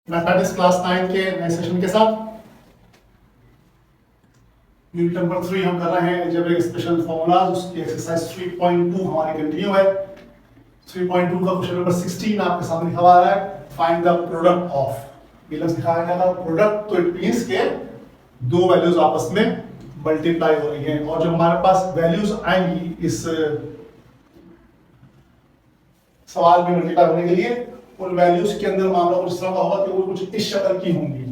Mathematics class 9 के नए session के साथ यूनिट नंबर 3 हम कर रहे हैं अलजेब्रिक स्पेशल फॉर्मूलाज। उसकी एक्सरसाइज 3.2 हमारी कंटिन्यू है। 3.2 का क्वेश्चन नंबर 16 आपके सामने लिखा हुआ है, फाइंड द प्रोडक्ट ऑफ। ये लफ्ज दिखाया गया था प्रोडक्ट, तो इट मींस के दो वैल्यूज आपस में मल्टीप्लाई हो रही हैं और जो हमारे पास वैल्यूज आएंगी इस सवाल में मल्टीप्लाई होने के लिए, उन वैल्यूज के अंदर मामला कुछ इस तरह का होगा कि वो कुछ इस शक्ल की होंगी।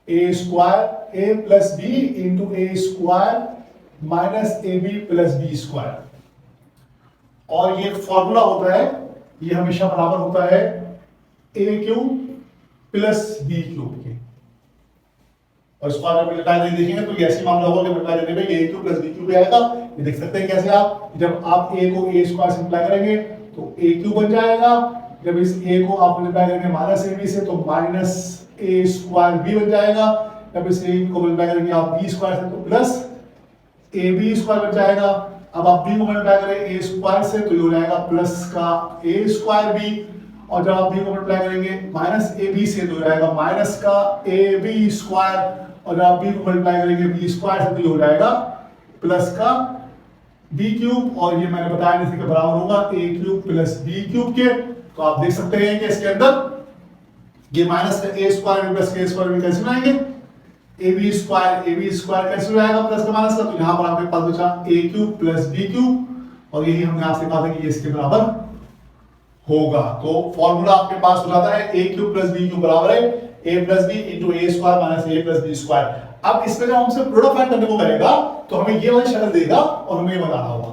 A square A plus B into A square minus A B plus B square, और ये फॉर्मूला होता है, ये हमेशा बराबर होता है ए क्यूब प्लस बी क्यूब के। और इसको अगर मल्टीप्लाई देखेंगे तो ये ऐसी मामला होगा कि मल्टीप्लाई करने पे ये a cube plus b cube आएगा। ये देख सकते हैं कैसे आप, जब आप a को a स्क्वायर से मल्टीप्लाई करेंगे तो a क्यूब बन जाएगा। जब इस a को आप मल्टीप्लाई करेंगे माइनस ab से तो माइनस a स्क्वायर b बन जाएगा। जब इस a को मल्टीप्लाई करेंगे आप b स्क्वायर से तो प्लस ab स्क्वायर बन जाएगा। अब आप b को मल्टीप्लाई करेंगे a स्क्वायर से तो ये हो जाएगा प्लस का a स्क्वायर b, और जब आप b को मल्टीप्लाई करेंगे माइनस ab से तो हो जाएगा माइनस का ab स्क्वायर, और जब आप b को मल्टीप्लाई करेंगे b स्क्वायर से तो ये हो जाएगा प्लस का b क्यूब, और ये मैंने बताया इसी के बराबर होगा a cube plus b cube के। तो आप देख सकते हैं कि इसके अंदर ये माइनस का a स्क्वायर प्लस का स्क्वायर कैसे बनाएंगे, ab स्क्वायर कैसे हो जाएगा प्लस का माइनस का, तो यहाँ पर आपके पास बचा a cube plus b cube, और यही हमने आपसे कहा था कि ये इसके बराबर होगा। तो फॉर्मूला आपके पास हो जाता है a cube plus b cube बराबर है a plus B into A square minus A plus B square. अब इसमें जब हमसे प्रोडक्ट फाइंड करने को करेगा तो हमें ये वाली शक्ल देगा और हमें ये बताना होगा,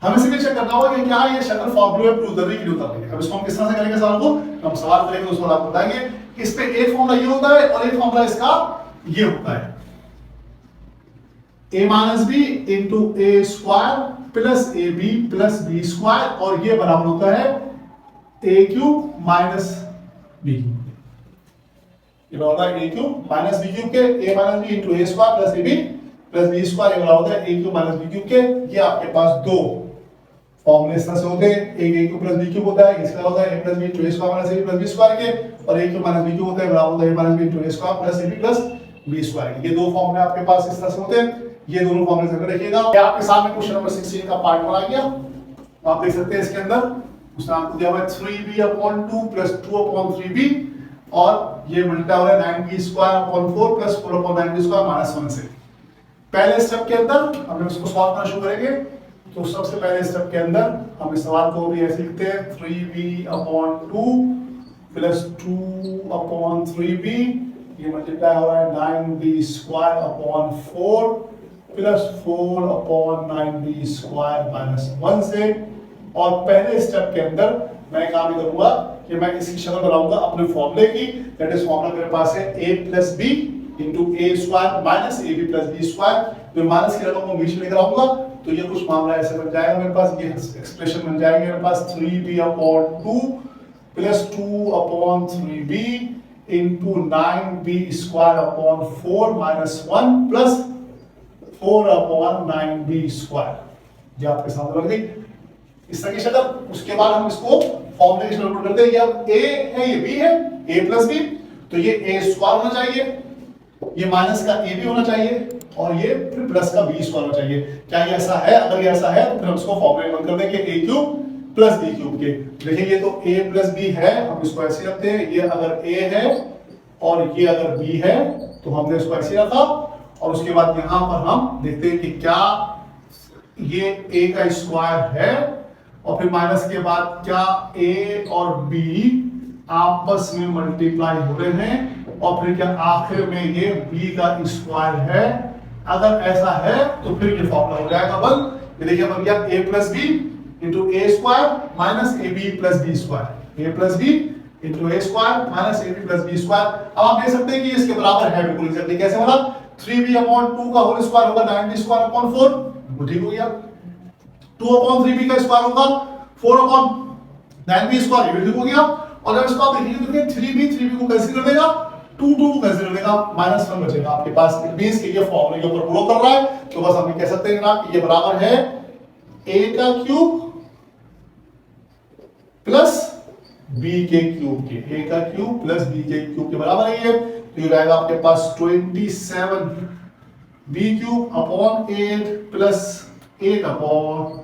हमें सिर्फ चेक करना होगा कि क्या ये शक्ल फॉर्मूले पे उतर रही है कि नहीं उतर रही है। अब इसको हम किस तरह से करेंगे सवाल को, हम सवाल करेंगे उसको आपको बताएंगे। इस पे एक फॉर्मूला ये होता है और एक फॉर्मूला इसका ये होता है, a minus B into A square plus A B plus B square, और ये बराबर होता है a क्यूब माइनस बी, ये बराबर है a cube minus b cube के। a minus b into A square plus A B plus B square, ये बराबर है a cube minus b cube के। ये आपके पास दो फॉर्मूले इस तरह से होते हैं, एक a cube plus b cube होता है, इसका होता है a plus b into A square minus a plus b square के, और a cube minus b cube होता है बराबर होता है a minus b into A square plus a plus b square के। ये दो फॉर्मूले आपके पास इस तरह से होते हैं, ये दोनों फॉर्मूले से रखिएगा। ये आपके सामने क्वेश्चन नंबर 16 का पार्ट 1 आ गया। आप देख सकते हैं इसके अंदर उसने आपको दिया हुआ है 3b/2 प्लस 2/3b, और ये मल्टीप्लाई हो रहा है 9b square upon 4 plus 4/9b square minus 1 से। पहले स्टेप के अंदर हम इसको सॉल्व करना शुरू करेंगे। तो सबसे पहले स्टेप के अंदर हम इस सवाल को भी ऐसे लिखते हैं 3b/2 प्लस 2/3b, ये मल्टीप्लाई हो रहा है 9b square upon 4 plus 4/9b square minus 1 से। और पहले स्टेप के अंदर मैं काम करूंगा कि मैं इसकी शक्ल बनाऊंगा अपने फॉर्मूले की, दैट इज फॉर्मूला मेरे पास है a plus b into A square minus A B plus B square. मैं माइनस की रकम को बीच में लेकर आऊंगा तो ये कुछ मामला ऐसे बन जाएगा, मेरे पास ये एक्सप्रेशन बन जाएगी मेरे पास 3b/2 plus 2/3b into 9b square upon 4 minus 1 plus 4/9b square. ये आपके सामने लग गई इस तरह की शक्ल। उसके बाद हम इसको फॉर्मूले की शक्ल करते हैं। ये अब a है, ये b है, a प्लस b, तो ये a स्क्वायर होना चाहिए, ये माइनस का a भी होना चाहिए, और ये फिर प्लस का b स्क्वायर होना चाहिए। क्या ये ऐसा है? अगर ये ऐसा है तो फिर हम इसको फॉर्मूले में बंद कर देंगे a cube plus b cube के। देखिए ये तो a प्लस b है, हम इसको ऐसे रखते हैं। ये अगर a है और ये अगर b है तो हमने इसको ऐसे रखा, और उसके बाद यहां पर हम देखते हैं कि क्या ये a का स्क्वायर है, और फिर माइनस के बाद क्या a और b आपस में मल्टीप्लाई हो रहे हैं, और फिर क्या आखिर में ये b का स्क्वायर है। अगर ऐसा है तो फिर ये फॉर्मूला हो जाएगा बन। ये देखिए अब क्या a plus B into A square minus A B plus B square, a plus B into A square minus A B plus B square. अब आप देख सकते हैं कि इसके बराबर है बिल्कुल एग्जैक्टली। कैसे बना? 3b/2 का होल स्क्वायर होगा 9b स्क्वायर अपॉन 4, बिल्कुल ठीक हो गया। 2/3b का स्क्वायर होगा 4/9b स्क्वायर, ये भी ठीक हो गया। और जब इसको आप देखिए 3b को कैंसिल कर देगा, 2 को कैंसिल कर देगा, माइनस 1 बचेगा आपके पास। इट मींस कि ये फॉर्मूले के ऊपर फ्लो कर रहा है, तो बस हम कह सकते हैं ना कि ये बराबर है a का क्यूब प्लस बी के क्यूब के, ए का क्यूब प्लस बी के क्यूब के बराबर है ये। तो ये रहेगा आपके पास 27 B cube upon 8 plus 8 upon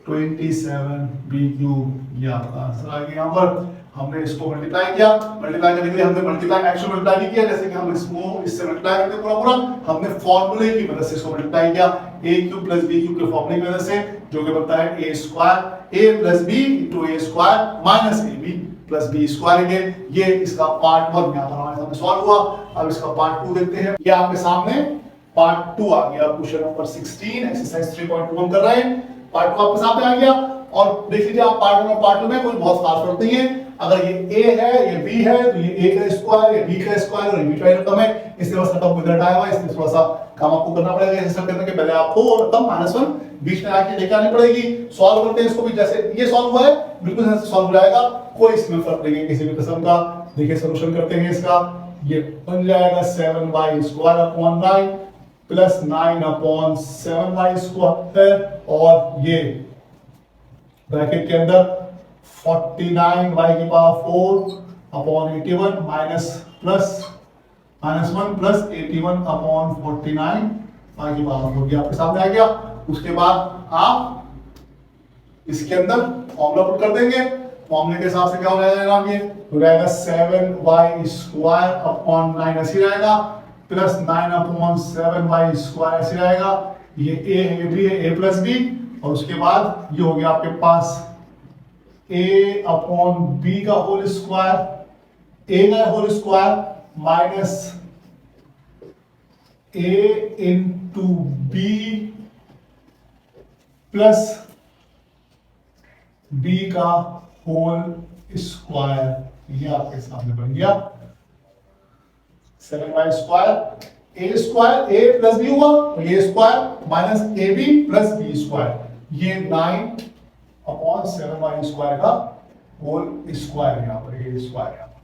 27 B cube. ये आपका आंसर आ गया। यहाँ पर हमने इसको मल्टीप्लाई किया, मल्टीप्लाई करने के लिए हमने मल्टीप्लाई एक्चुअल मल्टीप्लाई नहीं किया, जैसे कि हम इसको इससे मल्टीप्लाई करते पूरा पूरा, हमने फॉर्मूले की मदद से इसको मल्टीप्लाई किया, a cube plus b cube के फॉर्मूले की मदद से, जो कि बनता है a square a plus b into a square minus ab plus b square है। ये इसका पार्ट 1 यहां पर हमारे सामने सॉल्व हुआ। अब इसका पार्ट 2 देखते हैं। ये आपके सामने पार्ट 2 आ गया, क्वेश्चन नंबर 16 एक्सरसाइज 3.2 हम कर रहे हैं। पार्ट 2 आपके सामने आ गया और देख लीजिए आप पार्ट 1 और पार्ट 2 में कोई बहुत खास फर्क नहीं है। अगर ये a है ये b है तो ये a का स्क्वायर ये b का स्क्वायर और ये b का रकम है, इसलिए बस रकम इधर आया हुआ है, इसलिए थोड़ा सा काम आपको करना पड़ेगा। जैसे करने के पहले आपको रकम -1 बीच में आके लेके आनी पड़ेगी। सॉल्व करते हैं इसको भी, जैसे ये सॉल्व हुआ है बिल्कुल ऐसे सॉल्व हो जाएगा, कोई इसमें फर्क नहीं है किसी भी किस्म का। देखिए सॉल्यूशन करते हैं इसका, ये बन जाएगा 7y square upon 9 plus 9 upon 7y square और ये ब्रैकेट के अंदर 49y की power 4 upon 81 minus -1 plus 81 upon 49 y की पावर 4 आपके सामने आ गया। उसके बाद आप इसके अंदर फॉर्मूला पुट कर देंगे, फॉर्मूले के हिसाब से क्या हो जाएगा, ये हो जाएगा 7y स्क्वायर अपॉन 9 ऐसे रहेगा प्लस 9 अपॉन 7y स्क्वायर ऐसे रहेगा। ये a है ये b है, a प्लस b और उसके बाद ये हो गया आपके पास a अपॉन b का होल स्क्वायर, a का whole square minus a into b plus b का होल स्क्वायर। ये आपके सामने बन गया 7y square a plus b हुआ तो a square minus ab plus b square, ये 9 अपॉन 7y स्क्वायर का होल स्क्वायर यहाँ पर, ये स्क्वायर यहाँ पर।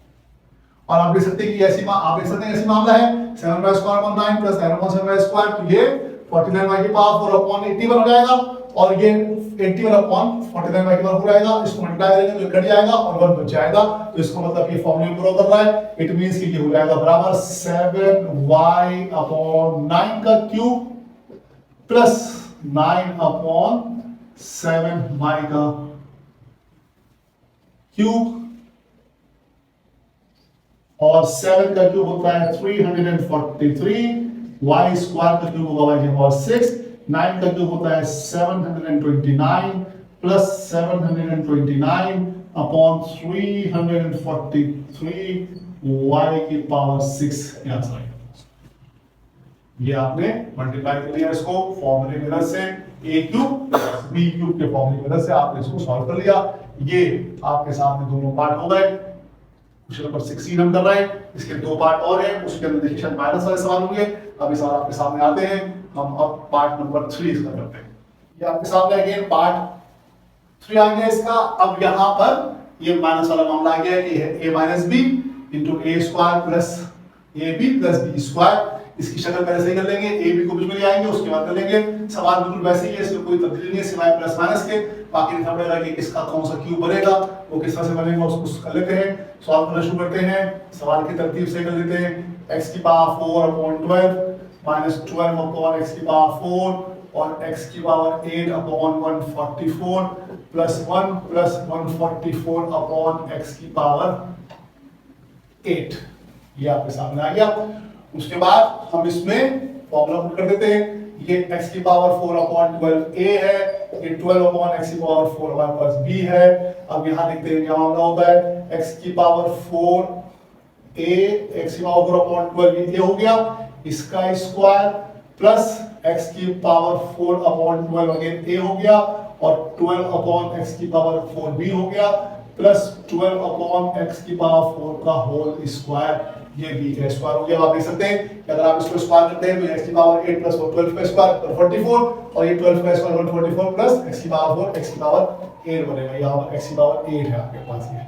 और आप देख सकते हैं कि ऐसी मामला है 7y square upon 9 plus 9 upon 7y square, तो ये 49y की पावर 4 अपॉन 81 हो जाएगा और ये 81 अपॉन 49y की पावर हो जाएगा। इसको मल्टीप्लाई करेंगे तो कट जाएगा और 1 बच जाएगा, तो इसको मतलब ये फॉर्मूला पूरा कर रहा है। इट मींस कि ये हो जाएगा बराबर 7y अपॉन 9 का क्यूब प्लस 9 अपॉन 7y का क्यूब और 7 का क्यूब होता है 343, y स्क्वायर का क्यूब होगा y की पावर 6, 9 का क्यूब होता है 729 प्लस 729 अपॉन 343 y की पावर 6 आंसर है। ये आपने मल्टीप्लाई कर दिया इसको फॉर्मूले की मदद से, a क्यूब b क्यूब के फॉर्मूले की मदद से आपने इसको सॉल्व कर लिया। ये आपके सामने दोनों पार्ट हो गए। क्वेश्चन नंबर 16 हम कर रहे हैं, इसके 2 पार्ट और हैं, उसके अंदर देखिए शायद माइनस वाले सवाल होंगे। अब इस सवाल आपके सामने आते हैं, हम अब पार्ट नंबर 3 इसका करते हैं। ये आपके सामने अगेन पार्ट 3 आ गया इसका। अब यहाँ पर ये माइनस वाला मामला आ गया कि a minus B into A square plus A B plus B square. इसकी शक्ल पहले सही कर लेंगे, ए बी को बीच में ले आएंगे, उसके बाद कर लेंगे। सवाल बिल्कुल वैसे ही है, इसमें कोई तब्दीली नहीं है सिवाय प्लस माइनस के। बाकी दिखा पड़ेगा कि किसका कौन सा क्यूब बनेगा, वो किस तरह से बनेगा उसको कर लेते हैं। सॉल्व करना शुरू करते हैं, सवाल की तरतीब से कर लेते हैं। x की power 4 upon 12 minus 12 upon x की पावर 4 और x की power 8 upon 144 plus 1 plus 144 upon x की पावर 8। ये आपके सामने आ गया। उसके बाद हम इसमें फॉर्मूला पुट कर देते हैं। ये x की पावर 4 अपॉन 12 a है, ये 12 अपॉन x की पावर 4 हमारे पास b है। अब यहाँ देखते हैं क्या मामला होता है, x की पावर 4 a, x की पावर 4 अपॉन 12 ये a हो गया, इसका स्क्वायर प्लस x की पावर 4 अपॉन 12 अगेन a हो गया और 12 अपॉन x की पावर 4 b हो गया प्लस 12 अपॉन x की पावर 4 का होल स्क्वायर, ये b का स्क्वायर हो गया। आप देख सकते हैं कि अगर आप इसको स्क्वायर करते हैं तो x की पावर 8 प्लस 12 का स्क्वायर 44 और ये 12 का स्क्वायर 144 प्लस x की पावर 4 x की पावर 8 बनेगा। यहाँ पर x की पावर 8 है आपके पास। ये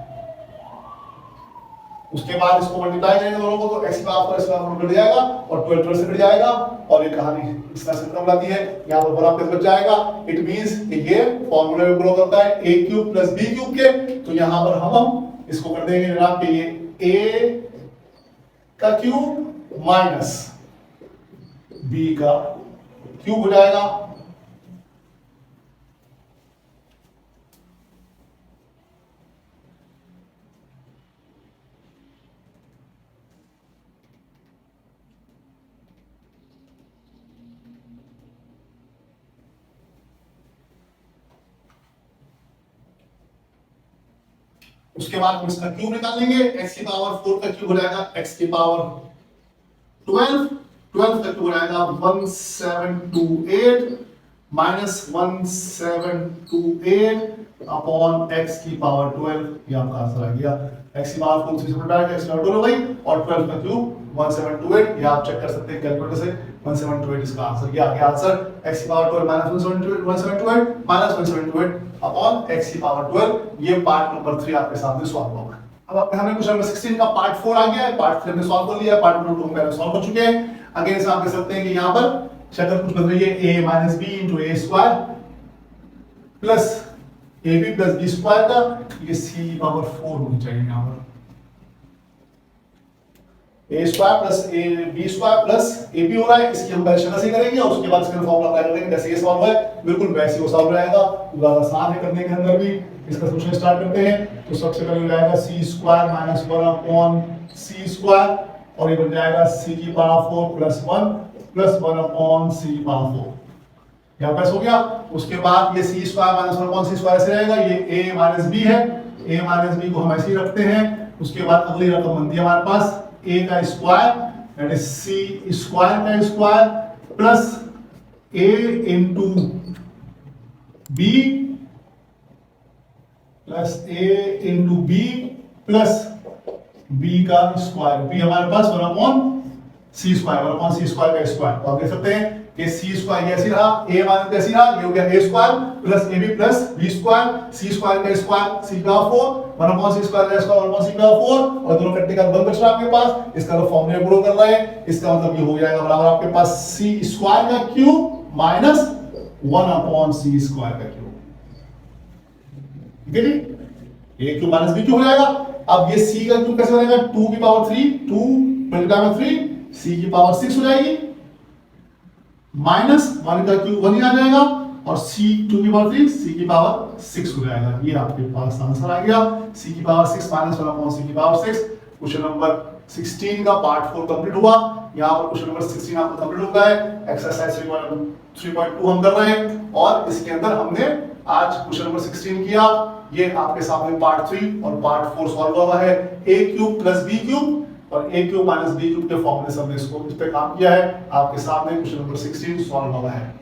उसके बाद इसको मल्टीप्लाई करेंगे दोनों को, तो x की पावर 4 कट जाएगा और 12 12 से कट जाएगा, और ये कहानी इस तरह से खत्म लाती है। यहाँ पर बड़ा प्लस बच जाएगा। इट मींस ये फॉर्मूले में बिलोंग करता है a cube plus b cube के। तो यहाँ पर हम इसको कर देंगे जनाब कि ये a का क्यूब माइनस b का क्यूब हो जाएगा। उसके बाद हम इसका क्यूब निकाल लेंगे। x की पावर 4 का क्यूब हो जाएगा x की पावर 12, 12 का क्यूब हो जाएगा 1728 माइनस 1728 अपॉन x की पावर 12। ये आपका आंसर आ गया। x की पावर 4 से घटाएगा x की पावर 12 हो गई, और 12 का क्यूब 1728। ये आप चेक कर सकते हैं कैलकुलेटर से। 1728 इसका आंसर। ये आ गया आंसर। x की power 12 minus 1728 minus 1728 upon x की पावर 12। ये पार्ट नंबर 3 आपके सामने सॉल्व होगा। अब हमने क्वेश्चन नंबर 16 का पार्ट 4 आ गया है। पार्ट 3 हमने सॉल्व कर लिया है, पार्ट नंबर 2 हम पहले सॉल्व कर चुके हैं। अगेन से आप कह सकते हैं कि यहां पर शक्ल कुछ बदल रही है, a minus b into a square plus ab plus b square का, ये c पावर 4 होनी चाहिए यहां पर। a square plus b square plus ab हो रहा है, इसकी हम पहले शक्ल से करेंगे और उसके बाद इसका फॉर्मूला अप्लाई करेंगे। जैसे ये सॉल्व है बिल्कुल वैसे वो सॉल्व रहेगा। पूरा आसान है करने के अंदर भी। इसका सॉल्यूशन स्टार्ट करते हैं। तो सबसे पहले हो जाएगा c square minus 1 upon c square, और ये बन जाएगा c की power 4 plus 1 plus 1 upon c की पावर 4। यहाँ पास हो गया। उसके बाद ये c square minus 1 upon c square से रहेगा। ये a माइनस b है, a माइनस b को हम ऐसे ही रखते हैं। उसके बाद अगली रकम बनती है हमारे पास a का square that is c square का square plus a into b plus a into b plus b का स्क्वायर। b हमारे पास 1 upon c square, 1 upon c square का स्क्वायर। तो आप देख सकते हैं कि c स्क्वायर ये ऐसे रहा, a माइनस ऐसे रहा, ये हो गया a square plus ab plus b square, c square का स्क्वायर c का 4, 1 अपॉन c स्क्वायर का स्क्वायर 1 अपॉन c का 4, और दोनों कट्टे का 1 बच रहा है आपके पास। इसका तो फॉर्मूला पुट कर रहे हैं। इसका मतलब ये हो जाएगा बराबर आपके पास c स्क्वायर का cube minus 1 upon c square का क्यूब। ठीक है जी, a cube minus b cube हो जाएगा। अब ये c का क्यूब कैसे बनेगा? 2 की पावर 3, 2 मल्टीप्लाई में 3, c की पावर 6 हो जाएगी माइनस 1 का क्यूब 1 ही आ जाएगा, और c 2 की पावर 3, c की पावर 6 हो जाएगा। ये आपके पास आंसर आ गया। c की पावर 6 माइनस 1 अपॉन c की पावर 6। क्वेश्चन नंबर 16 का पार्ट 4 कंप्लीट हुआ। यहाँ पर क्वेश्चन नंबर 16 आपको कंप्लीट हो गया है। एक्सरसाइज 3.2 हम कर रहे हैं, और इसके अंदर हमने आज क्वेश्चन नंबर 16 किया। ये आपके सामने पार्ट 3 और पार्ट 4 सॉल्व हुआ है। a cube plus b cube और a cube minus b cube के फॉर्मूले से हमने इसको इस पे काम किया है। आपके सामने क्वेश्चन नंबर 16 सॉल्व हुआ है।